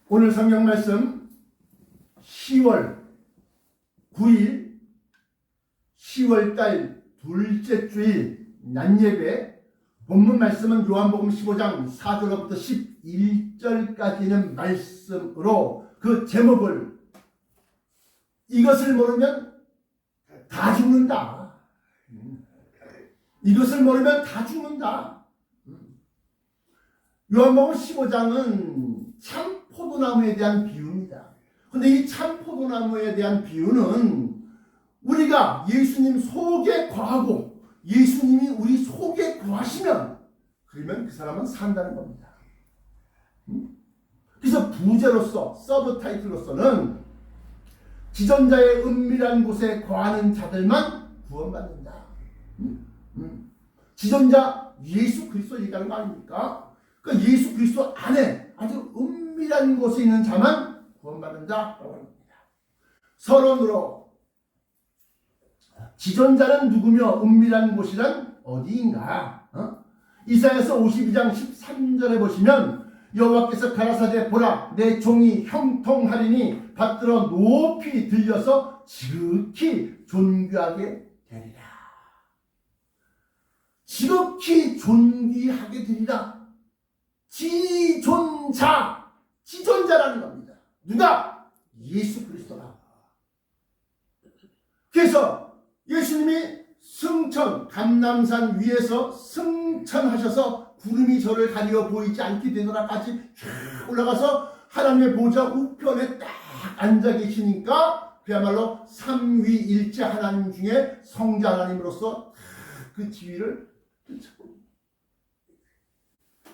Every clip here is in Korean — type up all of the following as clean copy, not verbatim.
오늘 성경 말씀 10월 9일 10월달 둘째 주일 낮예배 본문 말씀은 요한복음 15장 4절부터 11절까지는 말씀으로 그 제목을 이것을 모르면 다 죽는다. 이것을 모르면 다 죽는다. 요한복음 15장은 참 포도나무에 대한 비유입니다. 그런데 이 참 포도나무에 대한 비유는 우리가 예수님 속에 거하고 예수님이 우리 속에 거하시면 그러면 그 사람은 산다는 겁니다. 그래서 부제로서 서브 타이틀로서는 지존자의 은밀한 곳에 거하는 자들만 구원받는다. 지존자 예수 그리스도 얘기하는 거 아닙니까? 그 예수 그리스도 안에 아주 은밀한 곳에 있는 자만 구원받는다라고 합니다. 서론으로 지존자는 누구며 은밀한 곳이란 어디인가? 이사야서 52장 13절에 보시면 여호와께서 가라사대 보라 내 종이 형통하리니 받들어 높이 들려서 지극히 존귀하게 되리라. 지극히 존귀하게 되리라. 지존자라는 겁니다. 누가? 예수 그리스도가. 그래서 예수님이 승천, 감람산 위에서 승천하셔서 구름이 저를 가리어 보이지 않게 되더라까지 올라가서 하나님의 보좌 우편에 딱 앉아 계시니까 그야말로 삼위일체 하나님 중에 성자 하나님으로서 그 지위를 펼쳐봅니다.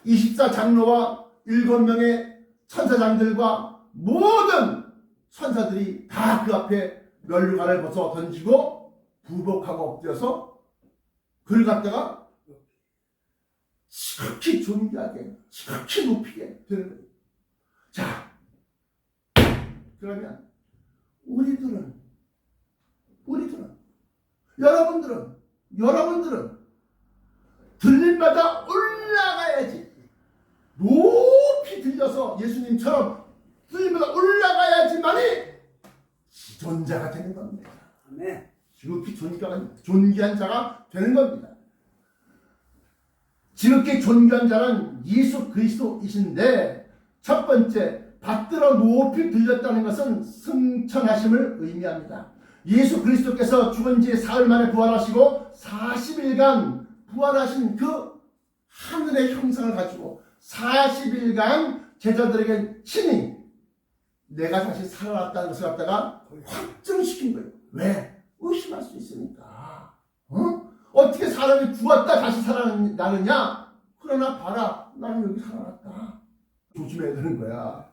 24장로와 7명의 천사장들과 모든 천사들이 다 그 앞에 멸류관을 벗어 던지고 부복하고 엎드려서 그를 갖다가 지극히 존귀하게 지극히 높이게 되는 거예요. 자, 그러면 우리들은 여러분들은 들림마다 올라가야지. 높이 들려서 예수님처럼 들림마다 올라가야지만이 지존자가 되는 겁니다. 네. 지극히 존귀한 자가 되는 겁니다. 지극히 존귀한 자는 예수 그리스도이신데 첫 번째 받들어 높이 들렸다는 것은 승천하심을 의미합니다. 예수 그리스도께서 죽은 지 사흘 만에 부활하시고 40일간 부활하신 그 하늘의 형상을 가지고 40일간 제자들에게 친히 내가 다시 살아났다는 것을 갖다가 확증시킨 거예요. 왜? 의심할 수 있으니까. 어떻게 사람이 죽었다 다시 살아나느냐? 그러나 봐라, 나는 여기 살아났다. 조심해야 되는 거야.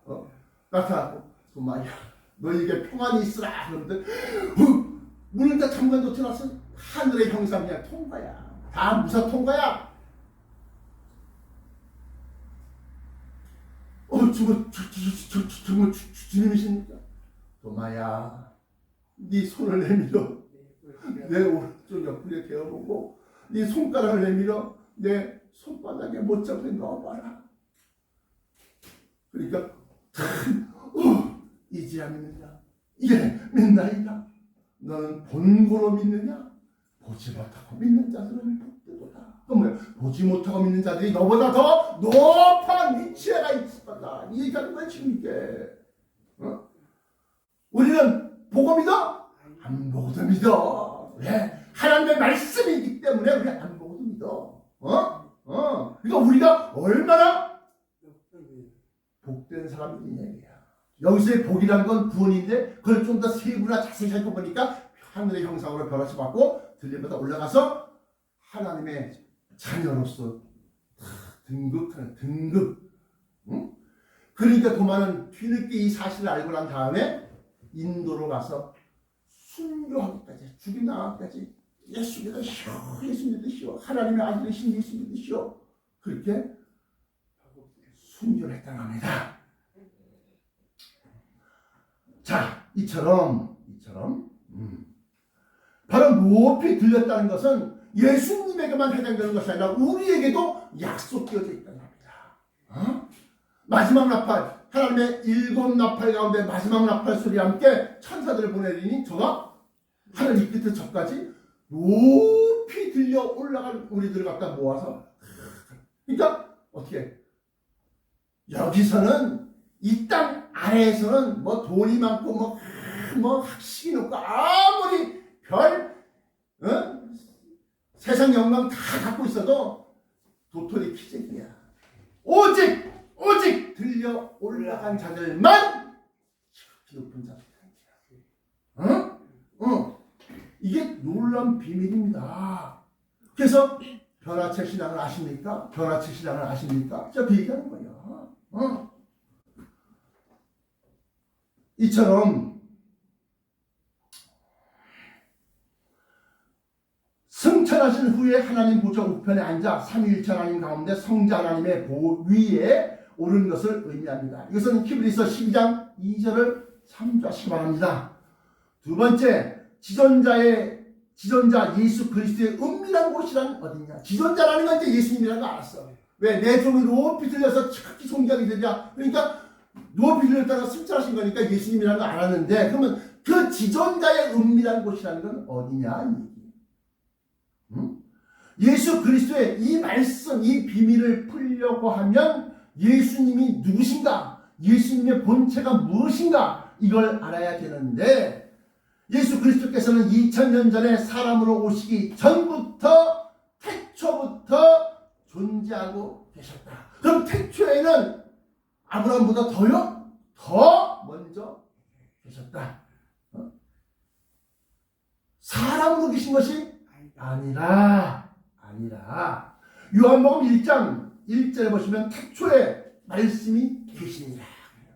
나타나고 말이야, 너에게 평안이 있으라. 그런데 문을 다 잠깐 놓쳐놨어. 하늘의 형상이야. 통과야. 다 무사 통과야. 정말 주님이십니까? 도마야, 네 손을 내밀어 내 오른쪽 옆구리에 대어보고 네 손가락을 내밀어 내 손바닥에 못잡게 넣어봐라. 그러니까 이제야 믿느냐? 예, 믿나이다. 너는 본고로 믿느냐? 보지 못하고 믿는 자들은 복되도다. 그럼 뭐야? 보지 못하고 믿는 자들이 너보다 더 높은 위치에 가 있을 거다. 이 얘기하는 거야 지금 이게. 우리는 보고 믿어? 안 보고도 믿어. 왜? 하나님의 말씀이기 때문에 우리 안 보고도 믿어. 그러니까 우리가 얼마나 복된 사람이냐 얘기야. 여기서의 복이란 건 구원인데 그걸 좀 더 세부나 자세히 살펴보니까 하늘의 형상으로 변화시 받고 들림마다 올라가서 하나님의 자녀로서 등극하는 등극. 그러니까 도마는 뒤늦게 이 사실을 알고 난 다음에 인도로 가서 순교하기까지, 죽임 나가기까지 예수 믿으시오, 예수 믿으시오, 하나님의 아들이신 예수 믿으시오. 그렇게 순교를 했다는 겁니다. 자, 이처럼 바로 높이 들렸다는 것은 예수님에게만 해당되는 것이 아니라 우리에게도 약속되어져 있다는 겁니다. 마지막 나팔 하나님의 7나팔 가운데 마지막 나팔 소리와 함께 천사들을 보내리니 저가 하늘 이 끝에 저까지 높이 들려 올라간 우리들을 갖다 모아서, 그러니까 어떻게 여기서는 이 땅 아래에서는 뭐 돈이 많고 뭐 학식이 높고 아무리 세상 영광 다 갖고 있어도 도토리 키재기야. 오직 들려 올라간 자들만 높은 자들. 이게 놀라운 비밀입니다. 그래서 변화체 신앙을 아십니까? 변화체 신앙을 아십니까? 저 그 얘기하는 거예요. 이처럼 승천하신 후에 하나님 보좌 우편에 앉아 삼위일체 하나님 가운데 성자 하나님의 위에 오른 것을 의미합니다. 이것은 히브리서 12장 2절을 참조하시기 바랍니다. 두 번째, 지존자 예수 그리스도의 은밀한 곳이란 어디냐? 지존자라는 건 이제 예수님이라는 거 알았어. 왜? 내 종이 높이 들려서 착히 존귀하게 되냐? 그러니까 높이 들렸다가 승천하신 거니까 예수님이라는 거 알았는데, 그러면 그 지존자의 은밀한 곳이라는 건 어디냐? 예수 그리스도의 이 말씀, 이 비밀을 풀려고 하면 예수님이 누구신가? 예수님의 본체가 무엇인가? 이걸 알아야 되는데, 예수 그리스도께서는 2000년 전에 사람으로 오시기 전부터 태초부터 존재하고 계셨다. 그럼 태초에는 아브라함보다 더 먼저 계셨다. 사람으로 계신 것이 아니라 요한복음 1장 1절에 보시면 태초에 말씀이 계시니라.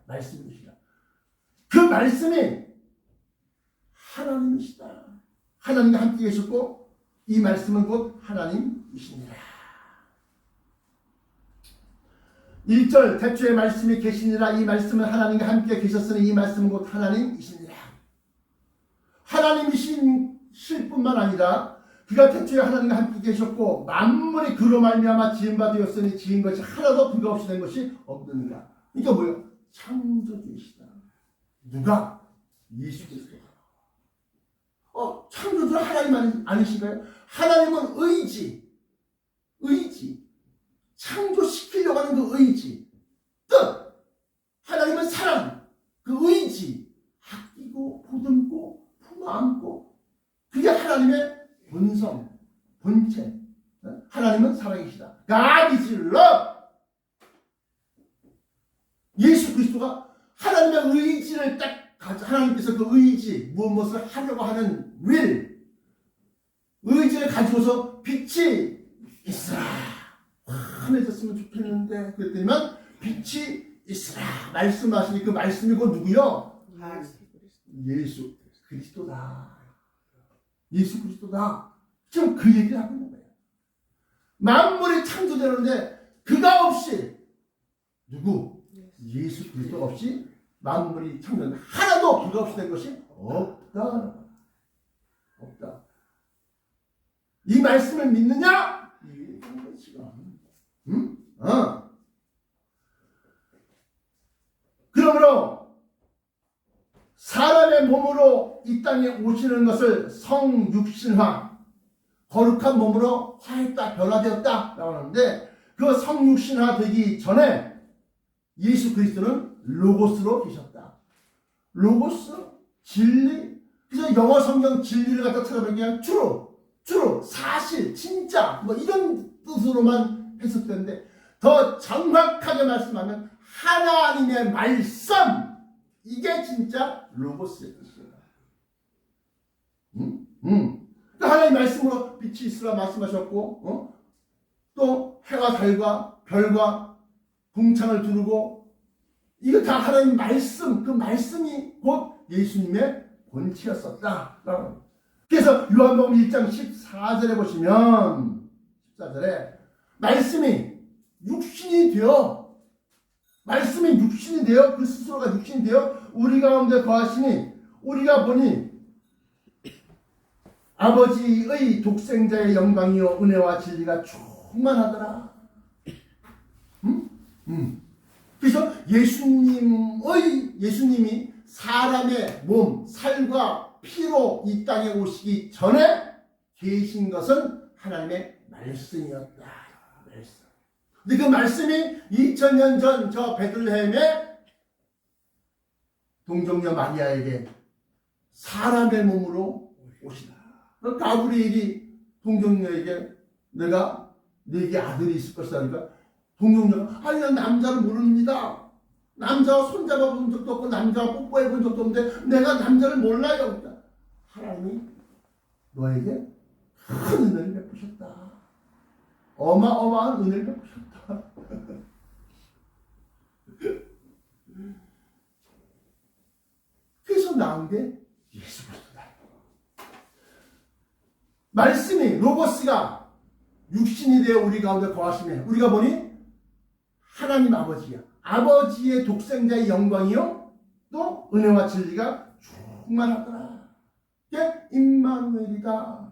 말씀이 계시다. 그 말씀이 하나님이시다. 하나님과 함께 계셨고 이 말씀은 곧 하나님이시니라. 1절 태초에 말씀이 계시니라. 이 말씀은 하나님과 함께 계셨으니 이 말씀은 곧 하나님이시니라. 하나님이실 뿐만 아니라 그가 태초에 하나님과 함께 계셨고 만물이 그로 말미암아 지은 바 되었으니 지은 것이 하나도 그가 없이 된 것이 없느니라. 그러니까 뭐예요? 창조주이시다. 누가? 예수 그리스도. 창조주 하나님 아니신가요? 하나님은 의지, 창조시키려고 하는 그 의지, 뜻. 하나님은 사랑, 그 의지, 아끼고 보듬고 품어안고, 그게 하나님의 본성, 본체. 하나님은 사랑이시다. God is love. 예수 그리스도가 하나님의 의지를 딱 하나님께서 그 의지, 무엇을 하려고 하는 의지를 가지고서 빛이 있으라. 환해졌으면 좋겠는데 그랬더니만 빛이 있으라. 말씀하시니 그 말씀이 곧 누구요? 예수 그리스도다. 예수 그리스도다. 지금 그 얘기를 하고 있는 거예요. 만물이 창조되는데 그가 없이 누구? 예수 그리스도 없이 만물이 창조된 하나도 그가 없이 된 것이 없다. 이 말씀을 믿느냐? 이게 지금. 그러므로 사람의 몸으로 이 땅에 오시는 것을 성육신화, 거룩한 몸으로 화했다, 변화되었다 라고 하는데, 그 성육신화 되기 전에 예수 그리스도는 로고스로 계셨다. 로고스, 진리. 그래서 영어 성경 진리를 갖다 찾아보면 true, 사실, 진짜 뭐 이런 뜻으로만 해석되는데, 더 정확하게 말씀하면 하나님의 말씀, 이게 진짜 로고스의 뜻이에요. 그러니까 하나님의 말씀으로 빛이 있으라 말씀하셨고, 또 해와 달과 별과 궁창을 두르고, 이거 다 하나님 말씀, 그 말씀이 곧 예수님의 본체였었다. 그래서 요한복음 1장 14절에 보시면 14절에 말씀이 육신이 되어 그 스스로가 육신이 되어 우리 가운데 거하시니 우리가 보니 아버지의 독생자의 영광이요 은혜와 진리가 충만하더라. 그래서 예수님이 사람의 몸, 살과 피로 이 땅에 오시기 전에 계신 것은 하나님의 말씀이었다. 말씀. 근데 그 말씀이 2000년 전 저 베들레헴의 동정녀 마리아에게 사람의 몸으로 오시다. 가브리엘이 동정녀에게 내가 네게 아들이 있을 것이다. 그러니까 동정녀가 아니 난 남자를 모릅니다. 남자와 손잡아 본 적도 없고 남자와 뽀뽀해 본 적도 없는데 내가 남자를 몰라요. 그러니까 하나님이 너에게 큰 은혜를 베푸셨다. 어마어마한 은혜를 베푸셨다. 그래서 나온 게 예수 그리스도다. 말씀이 로고스가 육신이 되어 우리 가운데 거하시면 우리가 보니 하나님 아버지야. 아버지의 독생자의 영광이요 또 은혜와 진리가 충만하더라. 이게 임마누엘이다.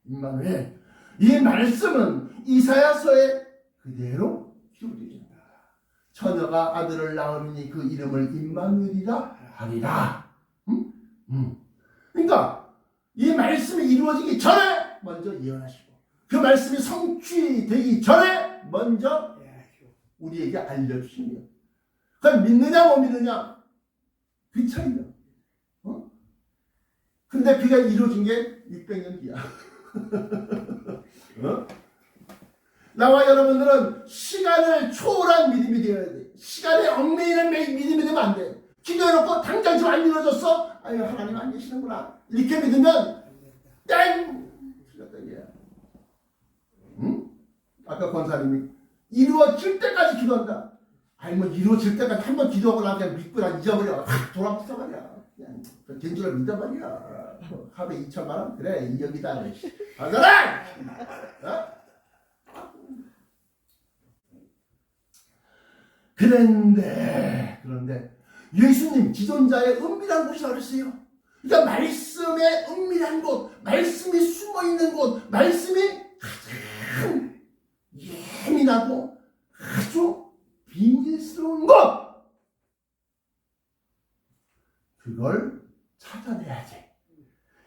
임마누엘. 이 말씀은 이사야서에 그대로 기록되어 있다. 처녀가 아들을 낳으니 그 이름을 임마누엘이라 하리라. 그러니까 이 말씀이 이루어지기 전에 먼저 예언하시고 그 말씀이 성취되기 전에 먼저 우리에게 알려주신 거예요. 그럼 믿느냐 못 믿느냐 그 차이야. 근데 그가 이루어진 게 600년 뒤야. 나와 여러분들은 시간을 초월한 믿음이 되어야 돼. 시간에 얽매이는 믿음이 되면 안 돼. 기도해놓고 당장 좀 안 이루어졌어? 아유 하나님 안 계시는구나. 이렇게 믿으면 땡! 틀렸다 이게. 응? 아까 권사님이 이루어질 때까지 기도한다. 아니 뭐 이루어질 때까지 한번 기도하고 나면 그냥 믿고 나 잊어버려. 확 돌아붙어 버려. 그냥 된 줄을 믿어버려. 하루에 2천만 원? 그래 2억이다. 받아라! 어? 그런데 예수님 지존자의 은밀한 곳이라고 했어요. 그러니까 말씀의 은밀한 곳, 말씀이 숨어있는 곳, 말씀이 가장 예민하고 아주 비밀스러운 곳, 그걸 찾아내야지.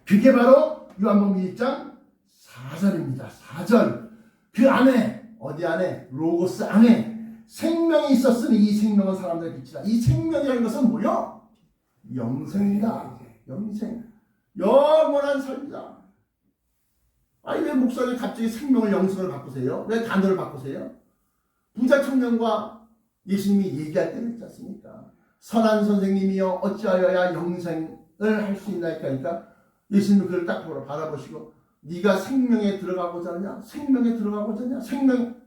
그게 바로 요한복음 1장 4절입니다. 4절. 그 안에 어디 안에 로고스 안에 생명이 있었으니 이 생명은 사람들의 빛이다. 이 생명이라는 것은 뭐요? 영생이다. 영생. 영원한 삶이다. 아니 왜 목사님 갑자기 생명을 영생을 바꾸세요? 왜 단어를 바꾸세요? 부자 청년과 예수님이 얘기할 때는 있지 않습니까? 선한 선생님이여 어찌하여야 영생을 할 수 있나이까? 그러니까 예수님은 그걸 딱 바라보시고 네가 생명에 들어가고자 하냐? 생명에 들어가고자 하냐? 생명.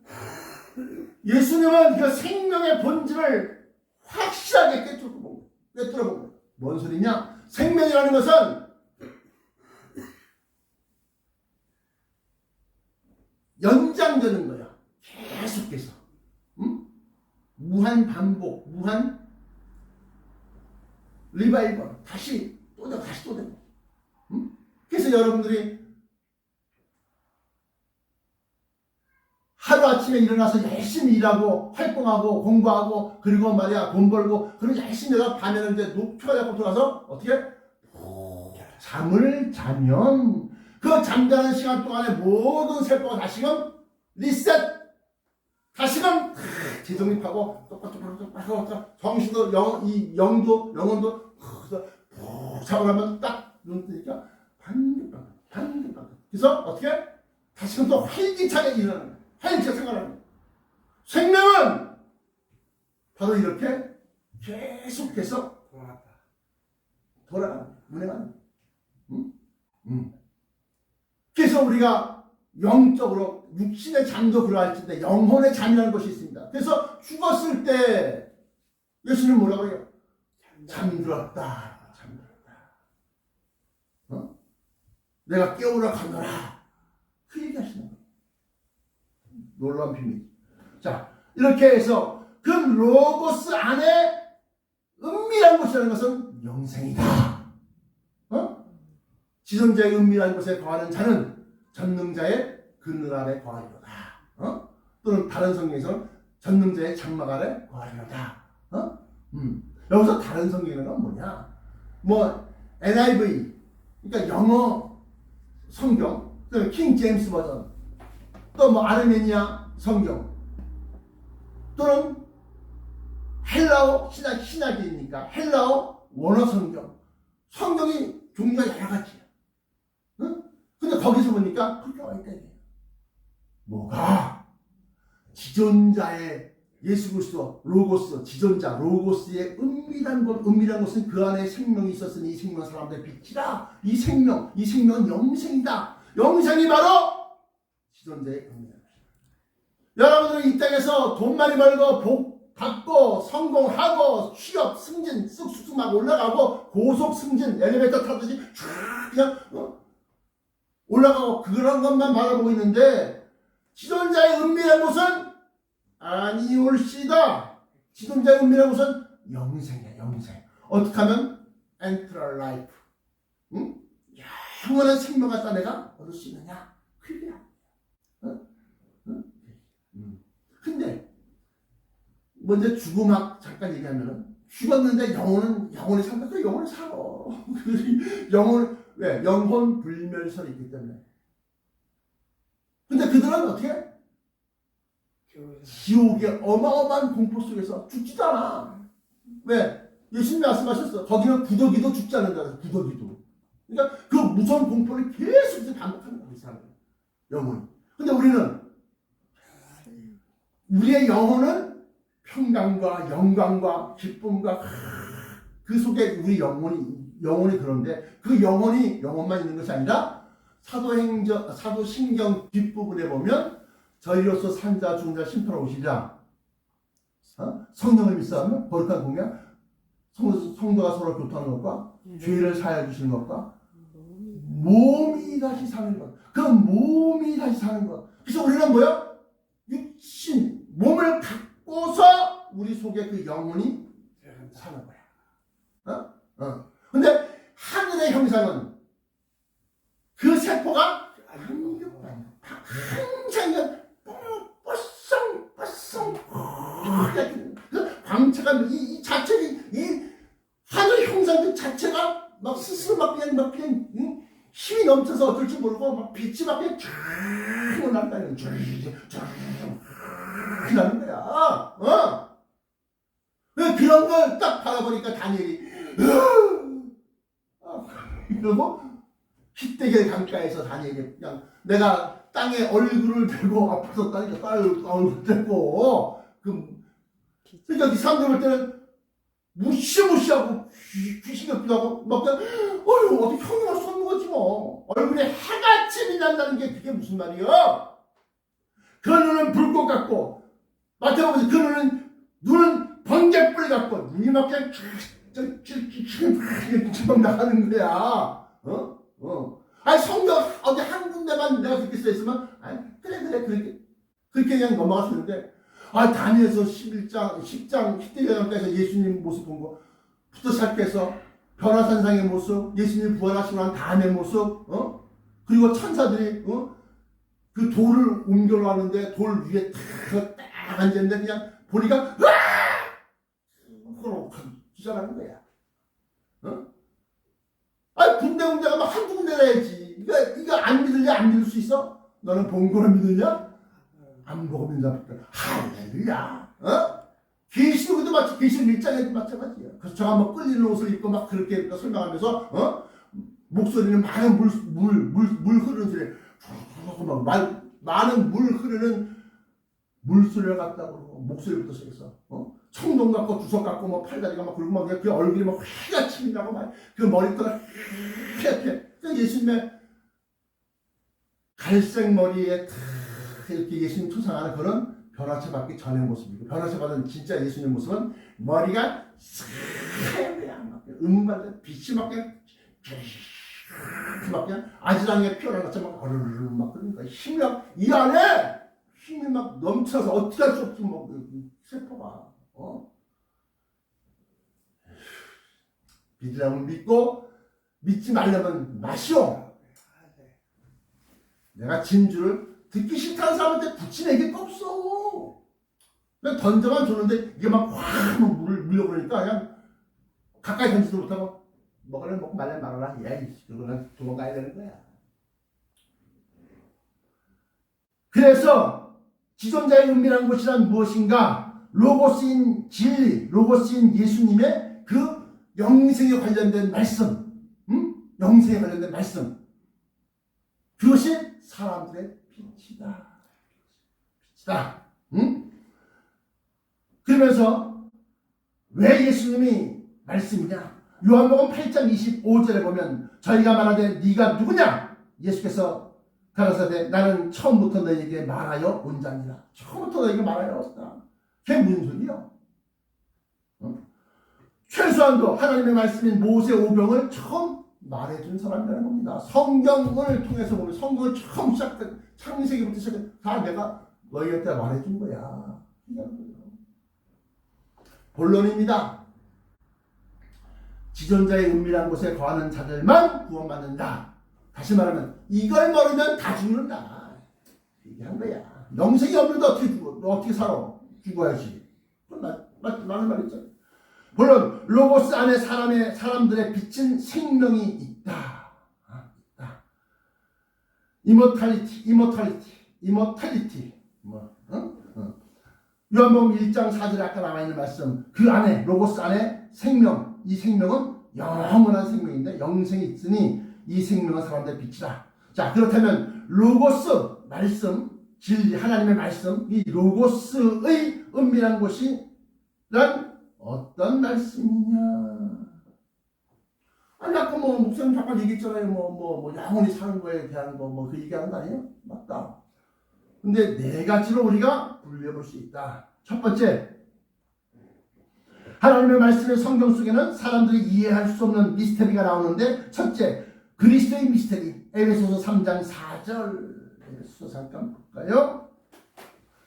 예수님은 그 생명의 본질을 확실하게 꿰뚫어본 거예요. 뭔 소리냐? 생명이라는 것은 연장되는 거야. 계속해서. 무한 반복, 무한 리바이벌. 다시 또 되고 다시 또 되고. 그래서 여러분들이 하루아침에 일어나서 열심히 일하고 활동하고 공부하고 그리고 말이야 돈 벌고 그리고 열심히 해서 밤에는 이제 녹초가 잡고 돌아서 어떻게 잠을 자면 그 잠자는 시간 동안에 모든 세포가 다시금 리셋 다시금 재정립하고 똑같이 정신도 영혼도 푹 자고 나면 딱 눈 뜨니까 반듯반듯 그래서 어떻게 다시금 또 활기차게 일어나는 거야. 활기차게 생각하는 거야. 생명은 바로 이렇게 계속해서 돌아가는 거야. 운행하는 거야. 그래서 우리가 영적으로 육신의 잠도 그러할지인데 영혼의 잠이라는 것이 있습니다. 그래서 죽었을 때 예수님 뭐라고 해요? 잠들었다. 내가 깨우러 가노라. 그 얘기 하시는 거예요. 놀라운 비밀. 자, 이렇게 해서 그 로고스 안에 은밀한 곳이라는 것은 영생이다. 지존자의 은밀한 곳에 거하는 자는 전능자의 그늘 아래 거하리로다. 또는 다른 성경에서는 전능자의 장막 아래 거하리로다. 어? 여기서 다른 성경은 뭐냐? 뭐 NIV, 그러니까 영어 성경, 킹 제임스 버전, 또 뭐 아르메니아 성경, 또는 헬라어 신학이니까 헬라어 원어 성경, 성경이 종류가 여러 가지야. 응? 근데 거기서 보니까 그렇게 와 있다. 뭐가? 지존자의 예수 그리스도 로고스, 지존자 로고스의 은밀한 것은 그 안에 생명이 있었으니 이 생명은 사람들의 빛이라. 이 생명은 영생이다. 영생이 바로 지존자의 은밀한 것이다. 여러분들은 이 땅에서 돈 많이 벌고 복 받고 성공하고 취업 승진 쑥쑥 막 올라가고 고속 승진 엘리베이터 타듯이 쫙 그냥 올라가고 그런 것만 바라보고 있는데 지존자의 은밀한 곳은 아니올시다. 지존자의 은밀한 곳은 영생이야. 영생. 어떻게 하면 eternal life, 응? 영원한 생명 갖다 내가 얻을 수 있느냐? 그게야. 근데 먼저 죽음학 잠깐 얘기하면은 죽었는데 영혼이 산다. 그 영혼이 살아. 영혼 불멸설이 있기 때문에. 근데 그들은 어떻게? 지옥의 어마어마한 공포 속에서 죽지도 않아. 왜? 예수님 말씀하셨어. 거기는 구더기도 죽지 않는다. 구더기도. 그러니까 그 무서운 공포를 계속 반복하는 거야. 이 사람은. 영혼이. 근데 우리의 영혼은 평강과 영광과 기쁨과 그 속에 우리 영혼이 그런데 그 영혼만 있는 것이 아니라 사도신경 뒷부분에 보면 저희로서 산자 죽은 자 심판하러 오시자. 성령을 믿사하면 거룩한 공약, 성도가 서로 교통하는 것과 죄를 사하여 주시는 것과 몸이 다시 사는 것. 그 몸이 다시 사는 것. 그래서 우리는 뭐야? 육신, 몸을 갖고서 우리 속에 그 영혼이 사는 거야. 근데 하늘의 형상은 그 세포가 항상 그 광채가 이 자체가 이 하늘 형상 그 자체가 막 스스로 막 그냥 힘이 넘쳐서 어쩔 줄 모르고 막 빛이 막 그냥 쫙 난다는 쫙 나는 거야. 그런 걸 딱 바라보니까 다니엘이 이러고 히데겔 강가에서 다니엘이 그냥 내가 땅에 얼굴을 대고 앞에서 따니까 얼굴 대고 그러니까 이 사람들 볼 때는 무시무시하고 귀신 같기도 하고 막 그냥 어떻게 형이랑 쏘는 거지 뭐. 얼굴에 해가 빛난다는 게 그게 무슨 말이야? 그 눈은 불꽃 같고 마태복음 그 눈은 번개불 같고 눈이 막 그냥 막 나가는 거야. 아니 성경 어디 한 군데만 내가 그렇게 써 있으면 그래 그렇게 그냥 넘어갔었는데 다니엘서 10장 히데겔강가에서 예수님 모습 본 거부터 시작해서 변화산상의 모습, 예수님 부활하시고 난 다음의 모습, 그리고 천사들이 그 돌을 옮겨가는데 돌 위에 딱 앉았는데 그냥 보니까 그러고 기절하는 거야. 군데군데가 막 한두 군데나 해야지. 이거 안 믿을래? 안 믿을 수 있어? 너는 본 거를 믿느냐? 안 보고 믿는다. 할렐루야. 계시록에도 마치 계시록 1장에도 마찬가지야. 그래서 저가 뭐 끌리는 옷을 입고 막 그렇게 설명하면서 목소리는 많은 물 흐르는 소리, 많은 물 흐르는 물소리를 갖다고 목소리부터 시작해서 청동 같고 주석 같고 뭐 팔다리가 막 굵고 막 그 얼굴이 막 휘가 치민다고 막 그 머리카락 이렇게 예수님의 갈색 머리에 이렇게 예수님 초상하는 그런 변화체 받기 전의 모습이고 변화체 받은 진짜 예수님 모습은 머리가 하얀 음반에 빛이 막 그냥 아지랑이에 피어난 것처럼 막 어르르 막 그러니까 힘이 이 안에 힘이 막 넘쳐서 어떻게 할 수 없어 뭐 세포가 믿으라면 믿고 믿지 말려면 마시오. 내가 진주를 듣기 싫다는 사람한테 붙인 얘기가 없어. 그냥 던져만 줬는데 이게 막확 물을 물려버리니까 그냥 가까이 던지도 못하고 먹으려면 먹고 말려면 말아라. 야, 그거는 도망가야 되는 거야. 그래서 지존자의 은밀한 곳이란 무엇인가? 로고스인 진리, 로고스인 예수님의 그 영생에 관련된 말씀, 영생에 관련된 말씀. 그것이 사람들의 빛이다. 빛이다. 그러면서 왜 예수님이 말씀이냐? 요한복음 8장 25절에 보면 저희가 말하되 네가 누구냐? 예수께서 가라사대 나는 처음부터 너에게 말하여 온 자니라. 처음부터 너에게 말하여 왔다. 그게 무슨 소리야? 최소한도 하나님의 말씀인 모세 오병을 처음 말해준 사람이라는 겁니다. 성경을 통해서 보면 성경을 처음 시작된 창세기부터 시작해 다 내가 너희한테 말해준 거야. 본론입니다. 지존자의 은밀한 곳에 거하는 자들만 구원받는다. 다시 말하면 이걸 모르면 다 죽는다. 얘기한 거야. 영생이 없는데 어떻게 죽어? 너 어떻게 살아? 죽어야지. 많은 말 있잖아. 물론 로고스 안에 사람들의 빛은 생명이 있다. 이모탈리티. 요한복음 1장 4절에 아까 나와 있는 말씀, 그 안에 로고스 안에 생명, 이 생명은 영원한 생명인데 영생이 있으니 이 생명은 사람들의 빛이다. 자, 그렇다면 로고스 말씀, 진리, 하나님의 말씀, 이 로고스의 은밀한 곳이 난 어떤 말씀이냐? 아니 아까 목사님 잠깐 얘기했잖아요. 영원히 사는 거에 대한 그 얘기하는 거 아니에요? 맞다. 근데 네 가지로 우리가 분류해볼 수 있다. 첫 번째, 하나님의 말씀의 성경 속에는 사람들이 이해할 수 없는 미스터리가 나오는데, 첫째, 그리스도의 미스터리. 에베소서 3장 4절. 에베소서 잠깐 볼까요?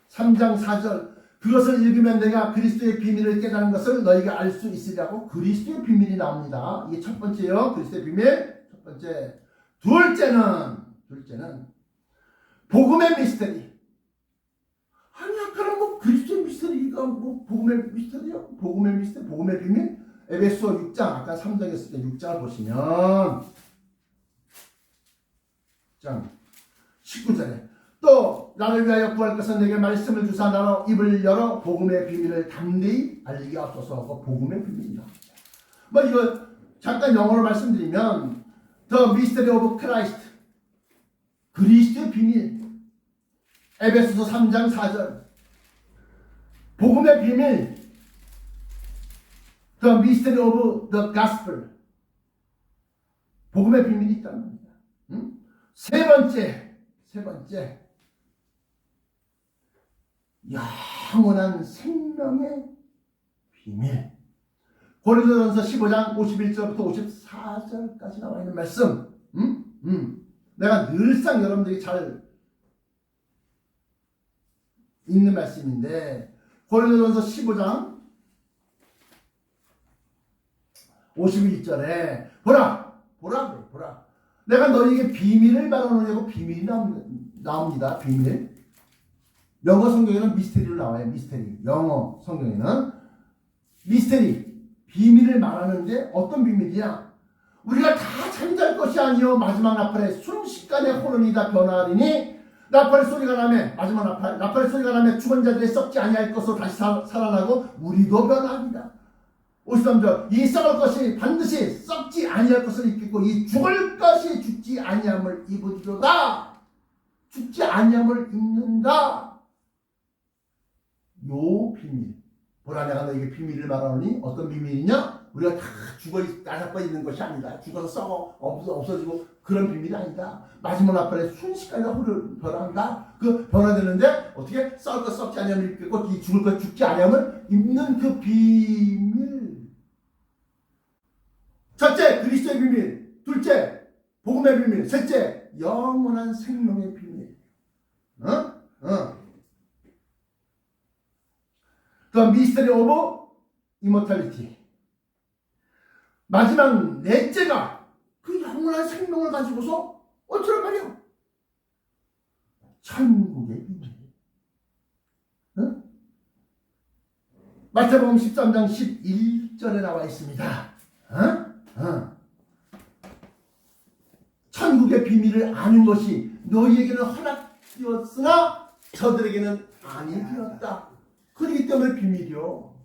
3장 4절. 그것을 읽으면 내가 그리스도의 비밀을 깨닫는 것을 너희가 알 수 있으리라고. 그리스도의 비밀이 나옵니다. 이게 첫 번째요. 그리스도의 비밀. 첫 번째. 둘째는 복음의 미스터리. 아니 아까는 그리스도의 미스터리가 복음의 미스터리요? 복음의 미스터리, 복음의 비밀? 에베소 6장 아까 3장 했을 때 6장을 보시면 6장 19절에 또 나를 위하여 구할 것은 내게 말씀을 주사 나로 입을 열어 복음의 비밀을 담대히 알리게 앞서서 하고 복음의 비밀이다. 이거 잠깐 영어로 말씀드리면 The Mystery of Christ, 그리스도의 비밀. 에베소서 3장 4절. 복음의 비밀. The Mystery of the Gospel. 복음의 비밀이 있다는 겁니다. 세 번째. 영원한 생명의 비밀. 고린도전서 15장 51절부터 54절까지 나와 있는 말씀. 내가 늘상 여러분들이 잘 읽는 말씀인데, 고린도전서 15장 51절에 보라. 내가 너희에게 비밀을 말하느냐고. 비밀이 나옵니다. 비밀. 영어 성경에는 미스테리로 나와요. 미스테리. 영어 성경에는 미스테리. 비밀을 말하는데 어떤 비밀이냐? 우리가 다 잠잘 것이 아니요 마지막 나팔에 순식간에 혼돈이 다 변화하리니 나팔 소리가 나면 마지막 나팔 소리가 나면 죽은 자들이 썩지 아니할 것으로 다시 살아나고 우리도 변화합니다. 53절. 이 썩을 것이 반드시 썩지 아니할 것을 입겠고 이 죽을 것이 죽지 아니함을 입으리로다. 죽지 아니함을 입는다. 요 비밀. 보라 내가 너에게 비밀을 말하노니 어떤 비밀이냐? 우리가 다 죽어 나사빠 있는 것이 아니다. 죽어서 썩어 없어지고 그런 비밀이 아니다. 마지막 나팔에 순식간에 변한다. 그 변화되는데 어떻게 썩을 것 썩지 아니함을 입겠고 이 죽을 것 죽지 아니함을 입는 그 비밀. 첫째, 그리스도의 비밀. 둘째, 복음의 비밀. 셋째, 영원한 생명의 비밀. The Mystery of Immortality. 마지막 넷째가 그 영원한 생명을 가지고서 어쩌란 말이야? 천국의 비밀. 마태복음 13장 11절에 나와 있습니다. 천국의 비밀을 아는 것이 너희에게는 허락되었으나 저들에게는 아니되었다. 그렇기 때문에 비밀이요.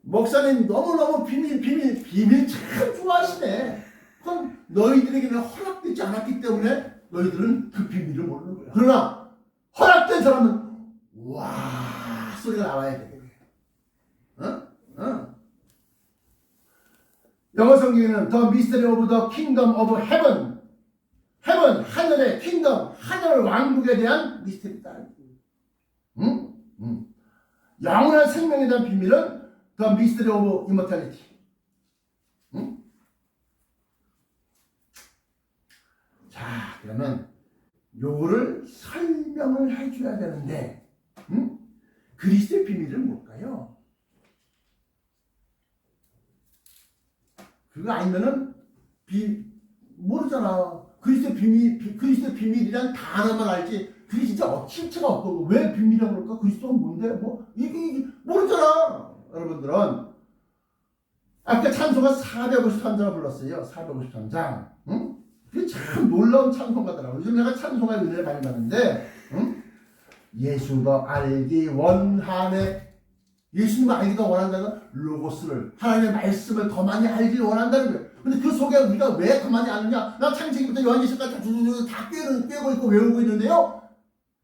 목사님 너무너무 비밀 참 좋아하시네. 그럼 너희들에게는 허락되지 않았기 때문에 너희들은 그 비밀을 모르는 거야. 그러나 허락된 사람은 와 소리가 나와야 돼. 영어 성경에는 The Mystery of the Kingdom of Heaven, 하늘의 킹덤, 하늘 왕국에 대한 미스터리다. 영원한 생명에 대한 비밀은 The Mystery of Immortality. 자, 그러면 요거를 설명을 해줘야 되는데, 그리스도의 비밀은 뭘까요? 그거 아니면은 모르잖아. 그리스도의 비밀이란 단어만 알지. 그게 진짜 실체가 없고 왜 비밀이라고 그럴까? 그리스도가 뭔데? 이게 모르잖아. 여러분들은 아까 찬송가 453장을 불렀어요. 453장. 그게 참 놀라운 찬송가더라고요. 요즘 내가 찬송가의 은혜를 많이 받는데, 예수가 알기 원하네. 예수님을 알기가 원한다는 로고스를, 하나님의 말씀을 더 많이 알기를 원한다는 거예요. 근데 그 속에 우리가 왜 더 많이 아느냐? 나 창세기부터 요한계시까지 다 꿰고 있고 외우고 있는데요.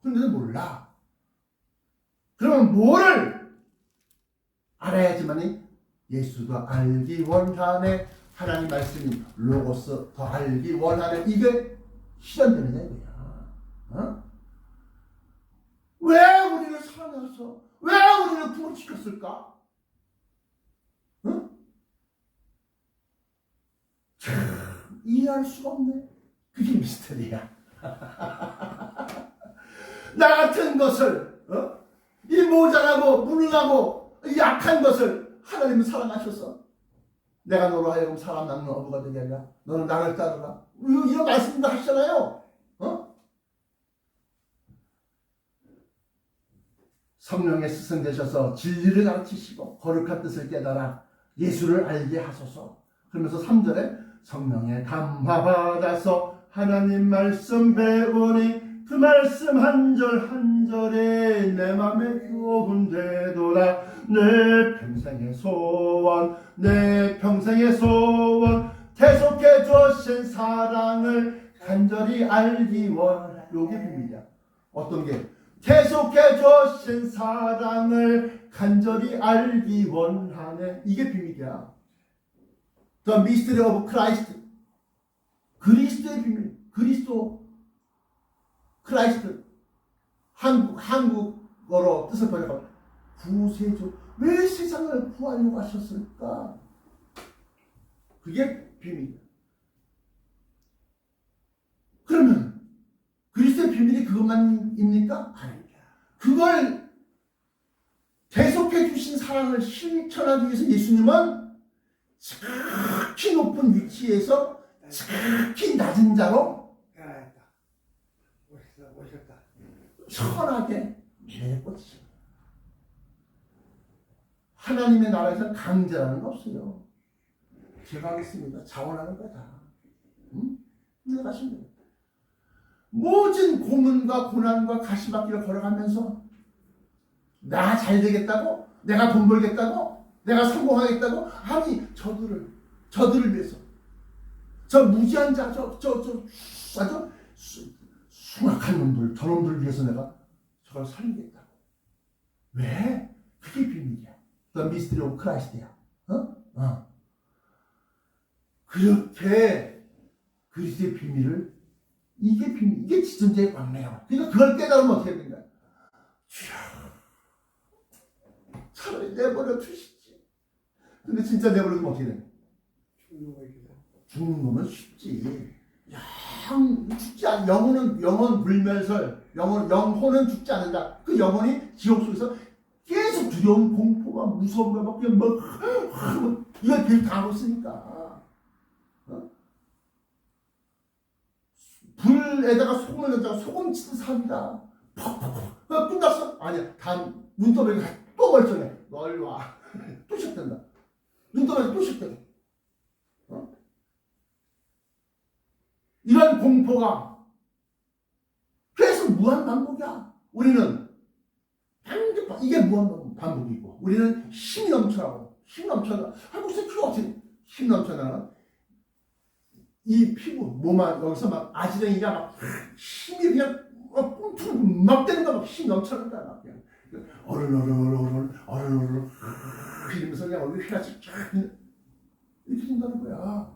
근데는 몰라. 그러면 뭐를 알아야지만이 예수도 알기 원하네. 하나님 말씀이 로고스 더 알기 원하네. 이게 실현되느냐 이거야. 왜 우리를 사랑해서 왜 우리를 구원시켰을까? 참 이해할 수가 없네. 그게 미스터리야. 나 같은 것을 이 모자라고 무능하고 약한 것을 하나님은 사랑하셔서 내가 너로 하여금 사람 낳는 어부가 되게 하라. 너는 나를 따르라. 이런 말씀도 하시잖아요. 성령의 스승 되셔서 진리를 가르치시고 거룩한 뜻을 깨달아 예수를 알게 하소서. 그러면서 3절에 성령의 감화 받아서 하나님 말씀 배우니 그 말씀 한 절 한 절에 내 맘에 교훈되도다. 내 평생의 소원 계속해 주신 사랑을 간절히 알기 원하네. 요게 비밀이야. 어떤 게? 계속해 주신 사랑을 간절히 알기 원하네. 이게 비밀이야. The mystery of Christ. 그리스도의 비밀. 그리스도. 크라이스트. 한국어로 뜻을 번역하면 구세주. 왜 세상을 구하려고 하셨을까? 그게 비밀이야. 그러면 그리스도의 비밀이 그것만입니까? 아닙니다. 그걸 계속해 주신 사랑을 실천하기 위해서 예수님은 지극히 높은 위치에서 지극히 낮은 자로 오셨다. 천하게 내꽂으십니다. 하나님의 나라에서 강제라는 거 없어요. 제가 하겠습니다. 자원하는 거다. 내가 하시면 됩니다. 모든 고문과 고난과 가시밭길을 걸어가면서 나 잘 되겠다고? 내가 돈 벌겠다고? 내가 성공하겠다고? 아니 저들을 위해서 저 무지한 자, 아주 숭악한 놈들, 저놈들을 위해서 내가 저걸 살리겠다고. 왜? 그게 비밀이야. The mystery of Christ야. 그렇게 그리스도의 비밀을 이게 비밀, 이게 지존재의 광명이야. 그러니까 그걸 깨달으면 어떻게 되는 거야? 차라리 내버려 두시지. 근데 진짜 내버려두면 어떻게 돼? 죽는 거면 쉽지. 죽지 않. 영혼 불멸설. 영혼은 죽지 않는다. 그 영혼이 지옥 속에서 계속 두려움, 공포가 무서움과 막 그냥 이걸 계속 당하고 있으니까. 불에다가 소금을 넣자고 소금 치는 삶이다. 퍽퍽퍽. 끝났어? 아니야. 다음 눈떠보니까 또 멀쩡해. 널 와. 또 시작된다. 눈 떠나서 또 시작돼. 이런 공포가 계속 무한 반복이야. 우리는 이게 무한 반복이고, 우리는 힘이 넘쳐나고, 힘 넘쳐나. 한국에서 피가 어떻게 힘 넘쳐나나? 이 피부, 몸안 여기서 막 아지랭이가 막 힘이 그냥 뿜뿜 막 되는 거 막 힘 넘쳐난다. 막 그냥 어른어른 이러면서 그냥 얼굴이 휘라지 쫙 이렇게 된다는 거야.